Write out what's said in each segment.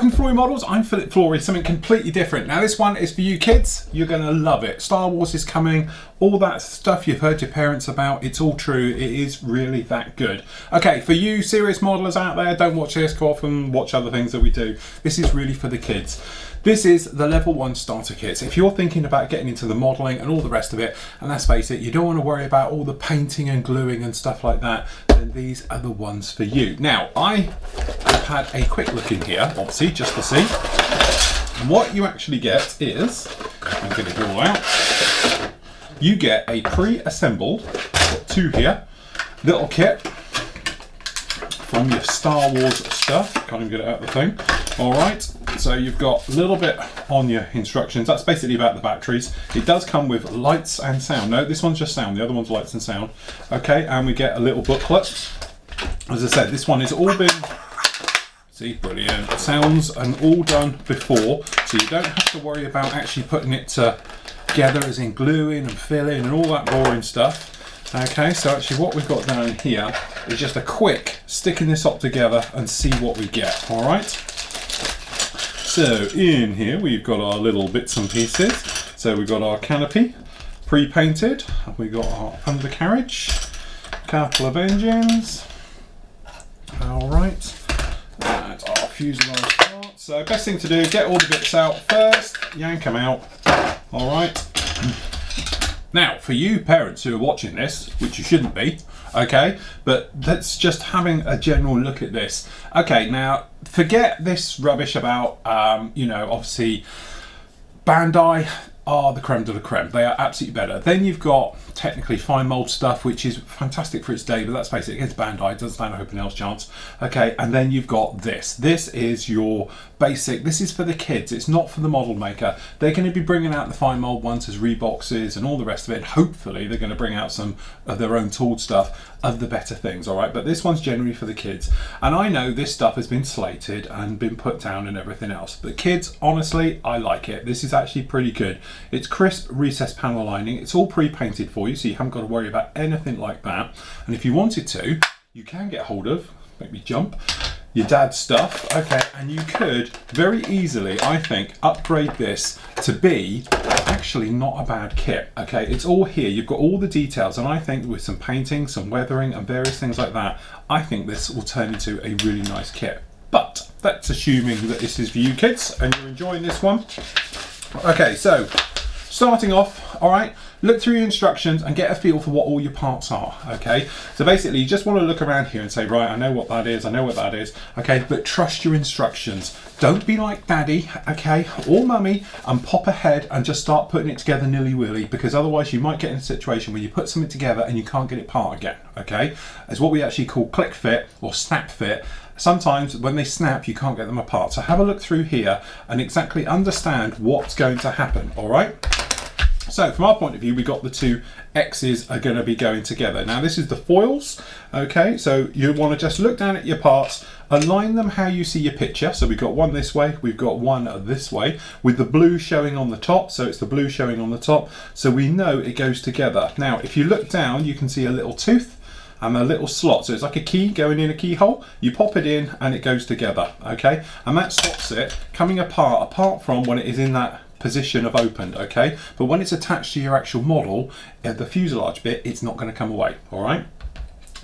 Welcome to Flory Models. I'm Philip Flory, something completely different. Now this one is for you kids. You're going to love it. Star Wars is coming. All that stuff you've heard your parents about, it's all true. It is really that good. Okay, for you serious modelers out there, don't watch this, go off and watch other things that we do. This is really for the kids. This is the level 1 starter kits. If you're thinking about getting into the modelling and all the rest of it, and let's face it, you don't want to worry about all the painting and gluing and stuff like that, then these are the ones for you. Now, I have had a quick look in here, obviously, just to see. And what you actually get is, I'm going to go out, you get a pre-assembled, got two here, little kit from your Star Wars stuff. Can't even get it out of the thing. All right, so you've got a little bit on your instructions. That's basically about the batteries. It does come with lights and sound. No, this one's just sound. The other one's lights and sound. Okay, and we get a little booklet. As I said, this one has all been, see, brilliant. Sounds and all done before, so you don't have to worry about actually putting it together, as in gluing and filling and all that boring stuff. Okay, so actually what we've got down here is just a quick sticking this up together and see what we get. All right. So in here we've got our little bits and pieces. So we've got our Canopy pre-painted, we've got our Undercarriage, a couple of engines, alright, and our fuselage parts. So best thing to do, get all the bits out first, yank them out, alright. Now for you parents who are watching this, which you shouldn't be, okay, but let's just having a general look at this. Okay, now forget this rubbish about, you know, obviously Bandai are the creme de la creme. They are absolutely better. Then you've got technically fine mold stuff, which is fantastic for its day, but that's basically against Bandai. It doesn't stand a hope in hell's chance. Okay, and then you've got this. This is your basic. This is for the kids. It's not for the model maker. They're going to be bringing out the fine mold ones as reboxes and all the rest of it. Hopefully they're going to bring out some of their own tooled stuff of the better things, all right? But this one's generally for the kids. And I know this stuff has been slated and been put down and everything else. But kids, honestly, I like it. This is actually pretty good. It's crisp recessed panel lining. It's all pre-painted for you, so you haven't got to worry about anything like that. And if you wanted to, you can get hold of, make me jump, your dad's stuff, okay, and you could very easily, I think, upgrade this to be actually not a bad kit, okay? It's all here, you've got all the details, and I think with some painting, some weathering, and various things like that, I think this will turn into a really nice kit. But that's assuming that this is for you kids, and you're enjoying this one. Okay, so, starting off, all right, look through your instructions and get a feel for what all your parts are, okay? So basically you just want to look around here and say, right, I know what that is, I know what that is, okay? But trust your instructions. Don't be like daddy, okay, or mummy, and pop ahead and just start putting it together nilly-willy, because otherwise you might get in a situation where you put something together and you can't get it apart again, okay? It's what we actually call click fit or snap fit. Sometimes when they snap, you can't get them apart. So have a look through here and exactly understand what's going to happen, all right? So from our point of view, we got the two X's are going to be going together. Now this is the foils, okay? So you want to just look down at your parts, align them how you see your picture. So we've got one this way, we've got one this way, with the blue showing on the top. So it's the blue showing on the top. So we know it goes together. Now, if you look down, you can see a little tooth and a little slot. So it's like a key going in a keyhole. You pop it in and it goes together, okay? And that stops it coming apart from when it is in that position of opened, okay? But when it's attached to your actual model, the fuselage bit, it's not going to come away, all right?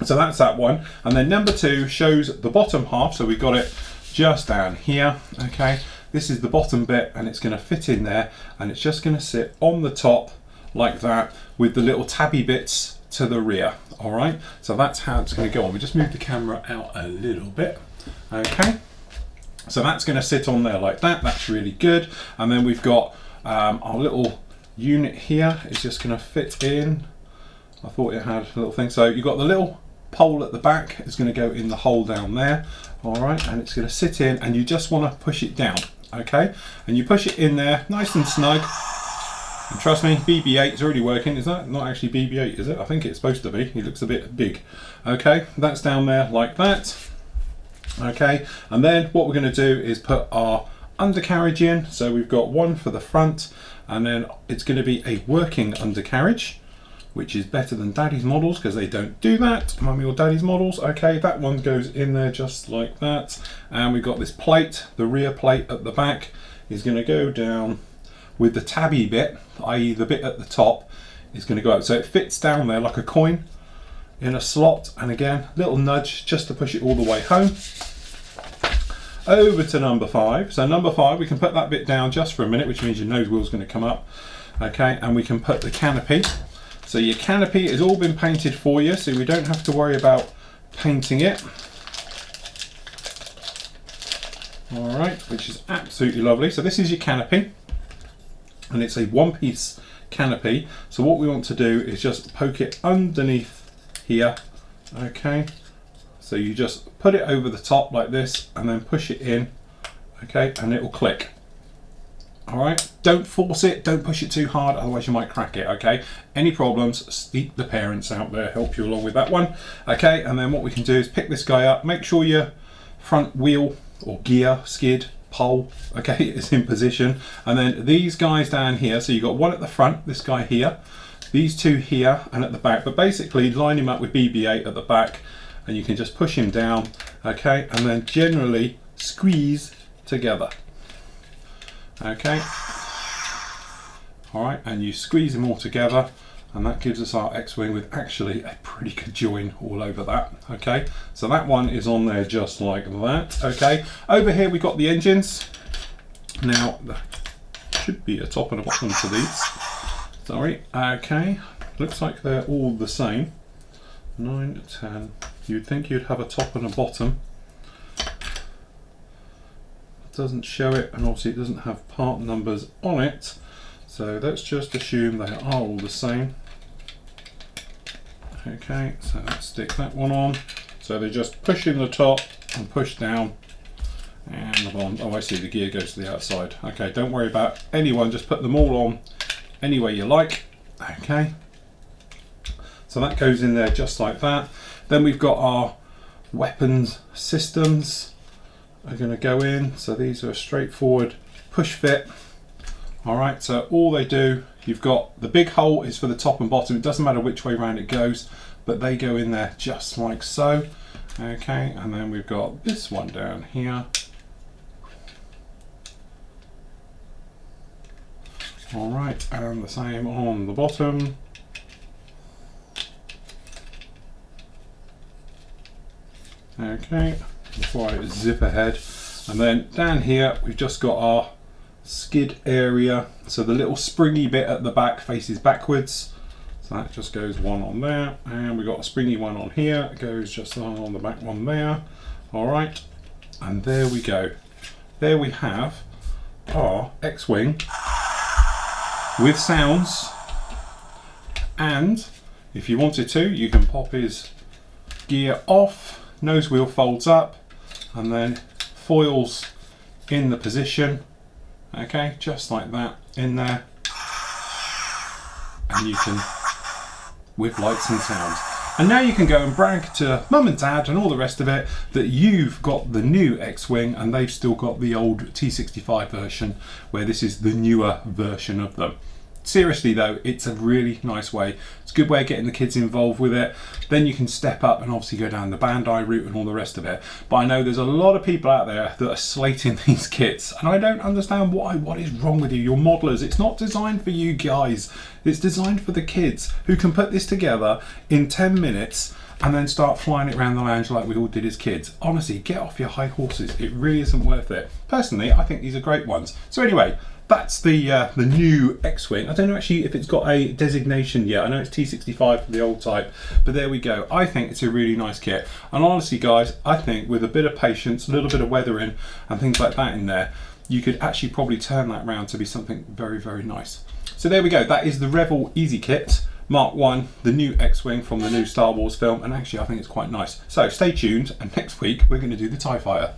So that's that one. And then number 2 shows the bottom half. So we've got it just down here, okay? This is the bottom bit and it's going to fit in there and it's just going to sit on the top like that with the little tabby bits to the rear, all right? So that's how it's going to go on. We just move the camera out a little bit, okay? So that's going to sit on there like that. That's really good. And then we've got our little unit here. It's just going to fit in. I thought it had a little thing. So you've got the little pole at the back. It's going to go in the hole down there. All right. And it's going to sit in and you just want to push it down. Okay. And you push it in there nice and snug. And trust me, BB-8 is already working. Is that not actually BB-8, is it? I think it's supposed to be. It looks a bit big. Okay. That's down there like that. Okay, and then what we're going to do is put our undercarriage in. So we've got one for the front and then it's going to be a working undercarriage. which is better than Daddy's models because they don't do that. Mummy or Daddy's models. Okay, that one goes in there just like that. And we've got this plate, the rear plate at the back is going to go down with the tabby bit, i.e. the bit at the top is going to go out. So it fits down there like a coin in a slot. And again, little nudge just to push it all the way home. Over to number 5. So number 5, we can put that bit down just for a minute, which means your nose wheel's going to come up. Okay, and we can put the canopy. So your canopy has all been painted for you, so we don't have to worry about painting it. All right, which is absolutely lovely. So this is your canopy, and it's a one-piece canopy. So what we want to do is just poke it underneath here. Okay. So you just put it over the top like this and then push it in, okay, and it will click. All right, don't force it, don't push it too hard, otherwise you might crack it, okay? Any problems, seek the parents out there, help you along with that one, okay? And then what we can do is pick this guy up, make sure your front wheel or gear, skid, pole, okay, is in position. And then these guys down here, so you've got one at the front, this guy here, these two here and at the back, but basically line him up with BB-8 at the back, and you can just push him down, okay, and then generally squeeze together, okay. All right, and you squeeze them all together, and that gives us our X-Wing with actually a pretty good join all over that, okay. So that one is on there just like that, okay. Over here we've got the engines. Now there should be a top and a bottom to these, sorry, okay. Looks like they're all the same. 9, 10. You'd think you'd have a top and a bottom. It doesn't show it, and obviously it doesn't have part numbers on it. So let's just assume they are all the same. Okay, so let's stick that one on. So they just push in the top and push down, and the bottom. Oh, I see, the gear goes to the outside. Okay, don't worry about anyone, just put them all on any way you like. Okay. So that goes in there just like that. Then we've got our weapons systems are going to go in. So these are a straightforward push fit. All right, so all they do, you've got the big hole is for the top and bottom. It doesn't matter which way around it goes, but they go in there just like so. Okay, and then we've got this one down here. All right, and the same on the bottom. Okay, before I zip ahead, and then down here we've just got our skid area. So the little springy bit at the back faces backwards, so that just goes one on there, and we've got a springy one on here, it goes just on the back one there. All right, and there we go. There we have our X-Wing with sounds, and if you wanted to, you can pop his gear off. Nose wheel folds up, and then foils in the position, okay, just like that in there, and you can, with lights and sounds. And now you can go and brag to mum and dad and all the rest of it that you've got the new X-Wing and they've still got the old T65 version, where this is the newer version of them. Seriously though, it's a really nice way. It's a good way of getting the kids involved with it. Then you can step up and obviously go down the Bandai route and all the rest of it. But I know there's a lot of people out there that are slating these kits, and I don't understand why. What is wrong with you? You're modelers. It's not designed for you guys. It's designed for the kids who can put this together in 10 minutes and then start flying it around the lounge like we all did as kids. Honestly, get off your high horses. It really isn't worth it. Personally, I think these are great ones. So anyway, that's the new X-Wing. I don't know actually if it's got a designation yet. I know it's T65 for the old type, but there we go. I think it's a really nice kit. And honestly guys, I think with a bit of patience, a little bit of weathering and things like that in there, you could actually probably turn that around to be something very, very nice. So there we go. That is the Revell Easy Kit Mark 1, the new X-Wing from the new Star Wars film. And actually I think it's quite nice. So stay tuned, and next week we're going to do the TIE Fighter.